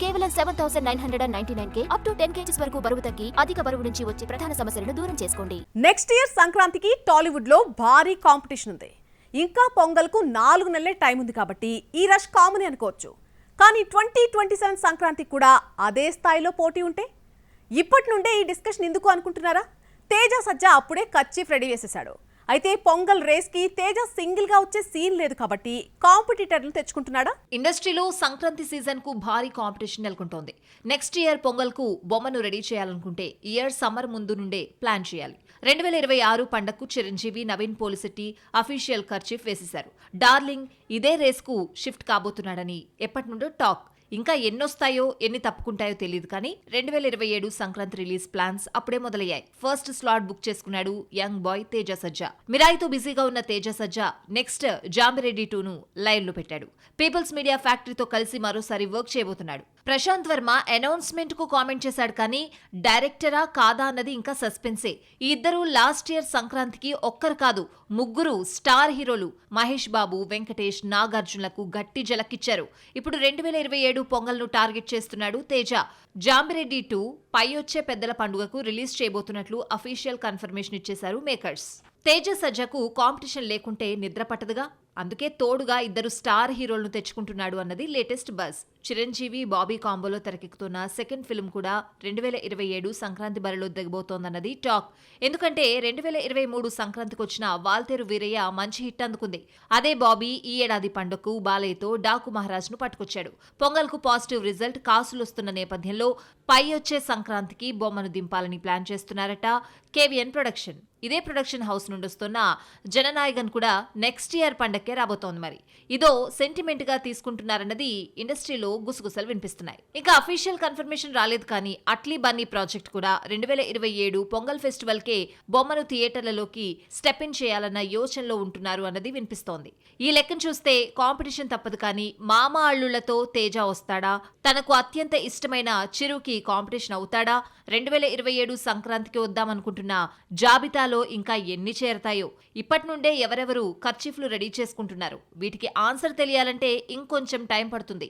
కేవలం 7,999 up to 10 kgs వరకు బరువు తగ్గి అధిక బరువు నుంచి వచ్చే ప్రధాన సమస్యలను దూరం చేసుకోండి. నెక్స్ట్ ఇయర్ సంక్రాంతికి టాలీవుడ్ లో భారీ కాంపిటీషన్ ఉంది. ఇంకా పొంగల్కు 4 నెలలే టైం ఉంది కాబట్టి ఈ రష్ కామన్ అనుకోవచ్చు. కానీ 2027 సంక్రాంతికి కూడా అదే స్థాయిలో పోటీ ఉంటే ఇప్పటి నుండే ఈ డిస్కషన్ ఎందుకు అనుకుంటున్నారా? తేజ సజ్జా అప్పుడే కర్చీఫ్ రెడీ చేసేశాడు. అయితే పొంగల్ రేస్ కి తేజ సింగిల్ గా వచ్చే సీన్ లేదు కాబట్టి కాంపిటీటర్లు తెచ్చుకుంటున్నాడా? ఇండస్ట్రీలో సంక్రాంతి సీజన్ కు భారీ కాంపిటీషన్ నెలకొంటోంది. నెక్స్ట్ ఇయర్ పొంగల్ కు బొమ్మను రెడీ చేయాలనుకుంటే ఇయర్ సమ్మర్ ముందు నుండే ప్లాన్ చేయాలి. 2026 పండగకు చిరంజీవి, నవీన్ పోలిశెట్టి అఫీషియల్ కర్చీఫ్ వేసేశారు. డార్లింగ్ ఇదే రేస్ కు షిఫ్ట్ కాబోతున్నాడని ఎప్పటి నుండో టాక్. ఇంకా ఎన్నొస్తాయో ఎన్ని తప్పుకుంటాయో తెలియదు కానీ 2027 సంక్రాంతి రిలీజ్ ప్లాన్స్ అప్పుడే మొదలయ్యాయి. ఫస్ట్ స్లాట్ బుక్ చేసుకున్నాడు యంగ్ బాయ్ తేజ సజ్జా. మిరాయితో బిజీగా ఉన్న తేజ సజ్జా నెక్స్ట్ జాంబిరెడ్డి 2ను లైవ్ లో పెట్టాడు. పీపుల్స్ మీడియా ఫ్యాక్టరీతో కలిసి మరోసారి వర్క్ చేయబోతున్నాడు. ప్రశాంత్ వర్మ అనౌన్స్మెంట్ కు కామెంట్ చేశాడు కానీ డైరెక్టరా కాదా అన్నది ఇంకా సస్పెన్సే. ఈ ఇద్దరు లాస్ట్ ఇయర్ సంక్రాంతికి ఒక్కరు కాదు ముగ్గురు స్టార్ హీరోలు మహేష్ బాబు, వెంకటేష్, నాగార్జునలకు గట్టి జలకిచ్చారు. ఇప్పుడు 2027 పొంగల్ ను టార్గెట్ చేస్తున్నాడు తేజ. జాంబిరెడ్డి 2 పై వచ్చే పెద్దల పండుగకు రిలీజ్ చేయబోతున్నట్లు అఫీషియల్ కన్ఫర్మేషన్ ఇచ్చేశారు మేకర్స్. తేజ సజ్జకు కాంపిటీషన్ లేకుంటే నిద్ర పట్టదుగా, అందుకే తోడుగా ఇద్దరు స్టార్ హీరోలను తెచ్చుకుంటున్నాడు అన్నది లేటెస్ట్ బజ్. చిరంజీవి, బాబీ కాంబోలో తెరకెక్కుతున్న సెకండ్ ఫిల్మ్ కూడా 2027 సంక్రాంతి బరిలో దిగబోతోందన్నది టాక్. ఎందుకంటే 2023 సంక్రాంతికి వచ్చిన వాల్తేరు వీరయ్య మంచి హిట్ అందుకుంది. అదే బాబీ ఈ ఏడాది పండుగకు బాలయ్యతో డాకు మహారాజ్ ను పట్టుకొచ్చాడు. పొంగల్ కు పాజిటివ్ రిజల్ట్ కాసులొస్తున్న నేపథ్యంలో పై వచ్చే సంక్రాంతికి బొమ్మను దింపాలని ప్లాన్ చేస్తున్నారట కేవీఎన్ ప్రొడక్షన్. ఇదే ప్రొడక్షన్ హౌస్ నుండి వస్తున్న జననాయగన్ కూడా నెక్స్ట్ ఇయర్ పండక్కే రాబోతోంది. మరి ఇదో సెంటిమెంట్ గా తీసుకుంటున్నారన్నది ఇండస్ట్రీలో గుసగుసలు వినిపిస్తున్నాయి. ఇంకా అఫీషియల్ కన్ఫర్మేషన్ రాలేదు కానీ అట్లీ బన్నీ ప్రాజెక్ట్ కూడా 2027 పొంగల్ ఫెస్టివల్ కే బొమ్మను థియేటర్లలోకి స్టెప్ ఇన్ చేయాలన్న యోచనలో ఉంటున్నారు అన్నది వినిపిస్తోంది. ఈ లెక్కను చూస్తే కాంపిటీషన్ తప్పదు కానీ మామ అల్లుళ్లతో తేజ వస్తాడా? తనకు అత్యంత ఇష్టమైన చిరుకి కాంపిటీషన్ అవుతాడా? 2027 సంక్రాంతికి వద్దామనుకుంటున్న జాబితాలో ఇంకా ఎన్ని చేరతాయో. ఇప్పటి నుండే ఎవరెవరు కర్చీఫ్లు రెడీ చేసుకుంటున్నారు. వీటికి ఆన్సర్ తెలియాలంటే ఇంకొంచెం టైం పడుతుంది.